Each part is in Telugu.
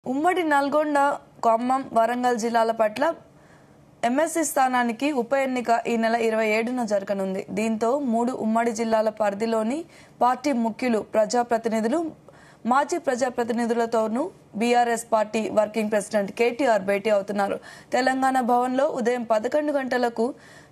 ఉమ్మడి నల్గొండ, ఖమ్మం, వరంగల్ జిల్లాల పట్ల ఎమ్మెల్సీ స్థానానికి ఉప ఎన్నిక ఈ నెల 27న జరగనుంది. దీంతో 3 ఉమ్మడి జిల్లాల పరిధిలోని పార్టీ ముఖ్యులు, ప్రజాప్రతినిధులు, మాజీ ప్రజాప్రతినిధులతోనూ BRS party working president KTR భేటీ అవుతున్నారు. తెలంగాణ భవన్లో ఉదయం 11 గంటలకు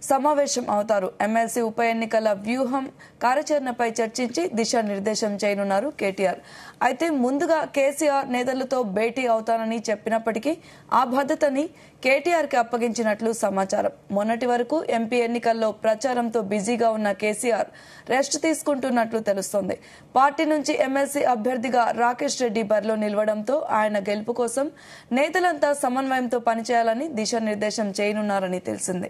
సమావేశం అవుతారు. ఎమ్మెల్సీ ఉప ఎన్నికల వ్యూహం, కార్యాచరణపై చర్చించి దిశానిర్దేశం చేయనున్నారు కేటీఆర్. అయితే ముందుగా కేసీఆర్ నేతలతో భేటీ అవుతానని చెప్పినప్పటికీ ఆ బాధ్యతని కేటీఆర్ కి అప్పగించినట్లు సమాచారం. మొన్నటి వరకు ఎంపీ ఎన్నికల్లో ప్రచారంతో బిజీగా ఉన్న కేసీఆర్ రెస్ట్ తీసుకుంటున్నట్లు తెలుస్తోంది. పార్టీ నుంచి ఎమ్మెల్సీ అభ్యర్థిగా రాకేష్ రెడ్డి బరిలో నిలవడంతో ఆయన గెలుపు కోసం నేతలంతా సమన్వయంతో పనిచేయాలని దిశానిర్దేశం చేయనున్నారని తెలిసింది.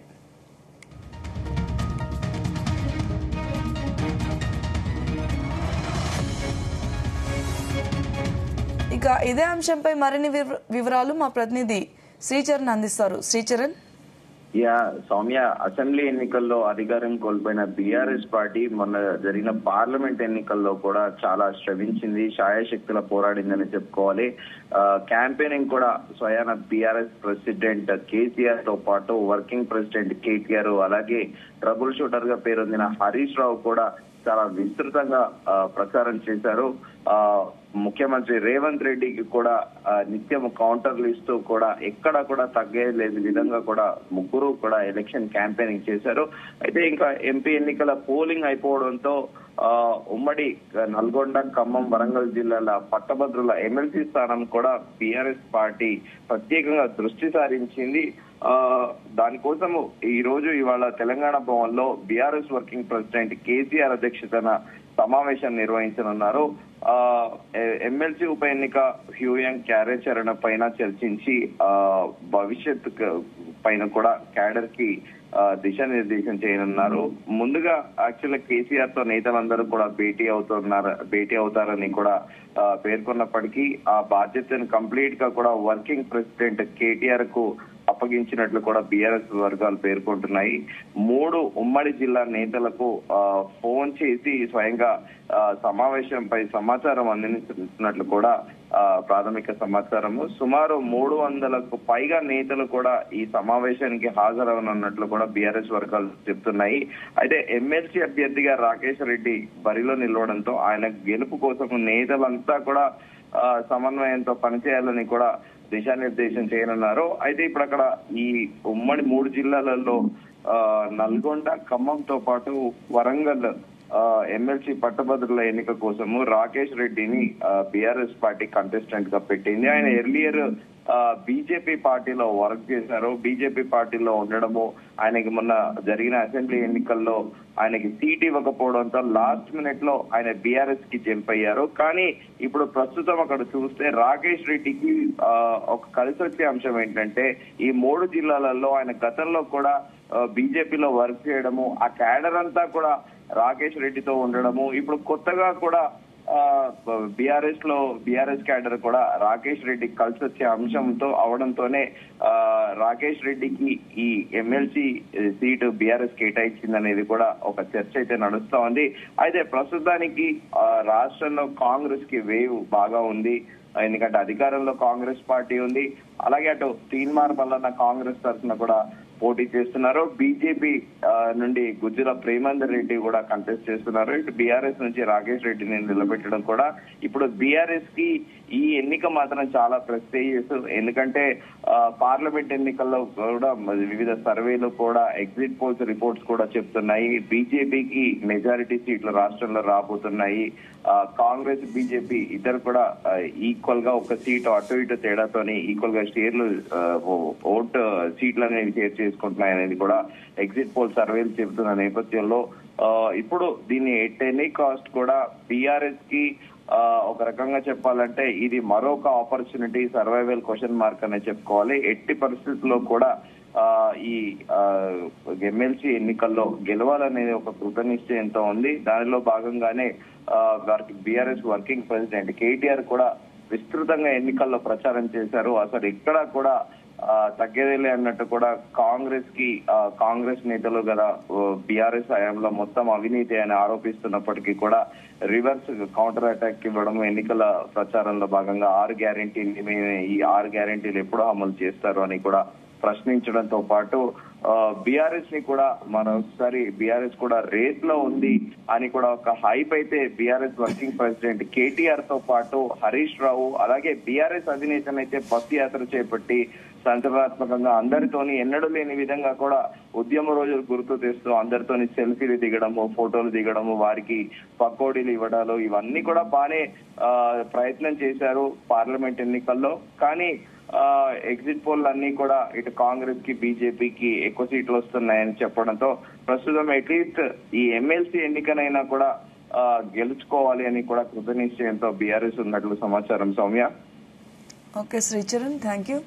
ఇక ఇదే అంశంపై మరిన్ని వివరాలు మా ప్రతినిధి శ్రీచరణ్ అందిస్తారు. శ్రీచరణ్. సౌమ్య, అసెంబ్లీ ఎన్నికల్లో అధికారం కోల్పోయిన బీఆర్ఎస్ పార్టీ మొన్న జరిగిన పార్లమెంట్ ఎన్నికల్లో కూడా చాలా శ్రమించింది, శాయశక్తుల పోరాడిందని చెప్పుకోవాలి. క్యాంపెయినింగ్ కూడా స్వయాన బీఆర్ఎస్ ప్రెసిడెంట్ కేసీఆర్ తో పాటు వర్కింగ్ ప్రెసిడెంట్ కేటీఆర్, అలాగే ట్రబుల్ షూటర్ గా పేరొందిన హరీష్ రావు కూడా చాలా విస్తృతంగా ప్రచారం చేశారు. ముఖ్యమంత్రి రేవంత్ రెడ్డికి కూడా నిత్యం కౌంటర్లు ఇస్తూ కూడా ఎక్కడా కూడా తగ్గలేదు విధంగా కూడా ముగ్గురు కూడా ఎలక్షన్ క్యాంపెయినింగ్ చేశారు. అయితే ఇంకా ఎంపీ ఎన్నికల పోలింగ్ అయిపోవడంతో ఉమ్మడి నల్గొండ, ఖమ్మం, వరంగల్ జిల్లాల పట్టభద్రుల ఎమ్మెల్సీ స్థానం కూడా బీఆర్ఎస్ పార్టీ ప్రత్యేకంగా దృష్టి సారించింది. దానికోసము ఇవాళ తెలంగాణ భవన్ లో బీఆర్ఎస్ వర్కింగ్ ప్రెసిడెంట్ కేసీఆర్ అధ్యక్షతన సమావేశం నిర్వహించనున్నారు. ఎమ్మెల్సీ ఉప ఎన్నిక వ్యూహం, కార్యాచరణ పైన చర్చించి భవిష్యత్ పైన కూడా క్యాడర్ కి దిశానిర్దేశం చేయనున్నారు. ముందుగా యాక్చువల్గా కేసీఆర్ తో నేతలందరూ కూడా భేటీ అవుతారని కూడా పేర్కొన్నప్పటికీ ఆ బాధ్యతను కంప్లీట్ గా కూడా వర్కింగ్ ప్రెసిడెంట్ కేటీఆర్ కు అప్పగించినట్లు కూడా బీఆర్ఎస్ వర్గాలు పేర్కొంటున్నాయి. 3 ఉమ్మడి జిల్లా నేతలకు ఫోన్ చేసి స్వయంగా సమావేశంపై సమాచారం అందించినట్లు కూడా ప్రాథమిక సమాచారము. సుమారు 300కు పైగా నేతలు కూడా ఈ సమావేశానికి హాజరవనున్నట్లు కూడా బీఆర్ఎస్ వర్గాలు చెప్తున్నాయి. అయితే ఎమ్మెల్సీ అభ్యర్థిగా రాకేష్ రెడ్డి బరిలో నిలవడంతో ఆయన గెలుపు కోసం నేతలంతా కూడా సమన్వయంతో పనిచేయాలని కూడా దిశానిర్దేశం చేయనున్నారు. అయితే ఇప్పుడు అక్కడ ఈ ఉమ్మడి 3 జిల్లాలలో నల్గొండ, ఖమ్మంతో పాటు వరంగల్ ఎమ్మెల్సీ పట్టభద్రుల ఎన్నిక కోసము రాకేష్ రెడ్డిని బీఆర్ఎస్ పార్టీ కంటెస్టెంట్ గా పెట్టింది. ఆయన ఎర్లియర్ బీజేపీ పార్టీలో వర్క్ చేశారు. బీజేపీ పార్టీలో ఉండడము, ఆయనకి మొన్న జరిగిన అసెంబ్లీ ఎన్నికల్లో ఆయనకి సీట్ ఇవ్వకపోవడంతో లాస్ట్ మినిట్ లో ఆయన బీఆర్ఎస్ కి జంప్ అయ్యారు. కానీ ఇప్పుడు ప్రస్తుతం అక్కడ చూస్తే రాకేష్ రెడ్డికి ఒక కలిసి వచ్చే అంశం ఏంటంటే ఈ 3 జిల్లాలలో ఆయన గతంలో కూడా బీజేపీలో వర్క్ చేయడము, ఆ క్యాడర్ అంతా కూడా రాకేష్ రెడ్డితో ఉండడము, ఇప్పుడు కొత్తగా కూడా బీఆర్ఎస్ క్యాడర్ కూడా రాకేష్ రెడ్డికి కలిసి వచ్చే అంశంతో అవడంతోనే రాకేష్ రెడ్డికి ఈ ఎమ్మెల్సీ సీటు బీఆర్ఎస్ కేటాయించిందనేది కూడా ఒక చర్చ అయితే నడుస్తా ఉంది. అయితే ప్రస్తుతానికి రాష్ట్రంలో కాంగ్రెస్ కి వేవ్ బాగా ఉంది. ఎందుకంటే అధికారంలో కాంగ్రెస్ పార్టీ ఉంది, అలాగే అటు తీన్మార్ మల్లన్న కాంగ్రెస్ తరఫున కూడా పోటీ చేస్తున్నారు. బీజేపీ నుండి గుజ్జుల ప్రేమేందర్ రెడ్డి కూడా కంటెస్ట్ చేస్తున్నారు. ఇటు బీఆర్ఎస్ నుంచి రాకేష్ రెడ్డిని నిలబెట్టడం కూడా ఇప్పుడు బీఆర్ఎస్ కి ఈ ఎన్నిక మాత్రం చాలా ప్రెస్టీజియస్. ఎందుకంటే పార్లమెంట్ ఎన్నికల్లో కూడా వివిధ సర్వేలు కూడా, ఎగ్జిట్ పోల్స్ రిపోర్ట్స్ కూడా చెప్తున్నాయి బీజేపీకి మెజారిటీ సీట్లు రాష్ట్రంలో రాబోతున్నాయి. కాంగ్రెస్, బీజేపీ ఇద్దరు కూడా ఈక్వల్ గా ఒక సీటు అటు ఇటు తేడాతోని ఈక్వల్ గా షేర్లు ఓటు సీట్లు అనేవి షేర్ చేసుకుంటున్నాయి అనేది కూడా ఎగ్జిట్ పోల్ సర్వేలు చెబుతున్న నేపథ్యంలో ఇప్పుడు దీన్ని ఎట్ ఎనీ కాస్ట్ కూడా బీఆర్ఎస్ కి ఒక రకంగా చెప్పాలంటే ఇది మరొక ఆపర్చునిటీ, సర్వైవల్ క్వశ్చన్ మార్క్ అనే చెప్పుకోవాలి. ఎట్టి పరిస్థితుల్లో కూడా ఈ ఎమ్మెల్సీ ఎన్నికల్లో గెలవాలనేది ఒక కృతనిశ్చయంతో ఉంది. దానిలో భాగంగానే బీఆర్ఎస్ వర్కింగ్ ప్రెసిడెంట్ కేటీఆర్ కూడా విస్తృతంగా ఎన్నికల్లో ప్రచారం చేశారు. అసలు ఎక్కడా కూడా తగ్గేదేలే అన్నట్టు కూడా కాంగ్రెస్ నేతలు కదా బీఆర్ఎస్ హయాంలో మొత్తం అవినీతి అని ఆరోపిస్తున్నప్పటికీ కూడా రివర్స్ కౌంటర్ అటాక్ ఇవ్వడం, ఎన్నికల ప్రచారంలో భాగంగా 6 గ్యారెంటీలు ఈ 6 గ్యారెంటీలు ఎప్పుడో అమలు చేస్తారు అని కూడా ప్రశ్నించడంతో పాటు బీఆర్ఎస్ ని కూడా మరోసారి బీఆర్ఎస్ కూడా రేట్ లో ఉంది అని కూడా ఒక హైప్ అయితే బీఆర్ఎస్ వర్కింగ్ ప్రెసిడెంట్ కేటీఆర్ తో పాటు హరీష్ రావు అలాగే బీఆర్ఎస్ అధినేతనైతే బస్సు యాత్ర చేపట్టి సంచలనాత్మకంగా అందరితోని ఎన్నడూ లేని విధంగా కూడా ఉద్యమ రోజులు గుర్తు తెస్తూ అందరితోని సెల్ఫీలు దిగడము, ఫోటోలు దిగడము, వారికి పకోడీలు ఇవ్వడాలు ఇవన్నీ కూడా బాగానే ప్రయత్నం చేశారు పార్లమెంట్ ఎన్నికల్లో. కానీ ఎగ్జిట్ పోల్ అన్ని కూడా ఇటు కాంగ్రెస్ కి బీజేపీకి ఎక్కువ సీట్లు వస్తున్నాయని చెప్పడంతో ప్రస్తుతం అట్లీస్ట్ ఈ ఎమ్మెల్సీ ఎన్నికనైనా కూడా గెలుచుకోవాలి అని కూడా కృత నిశ్చయంతో బీఆర్ఎస్ ఉన్నట్లు సమాచారం. Soumya. Okay Sricharan, thank you.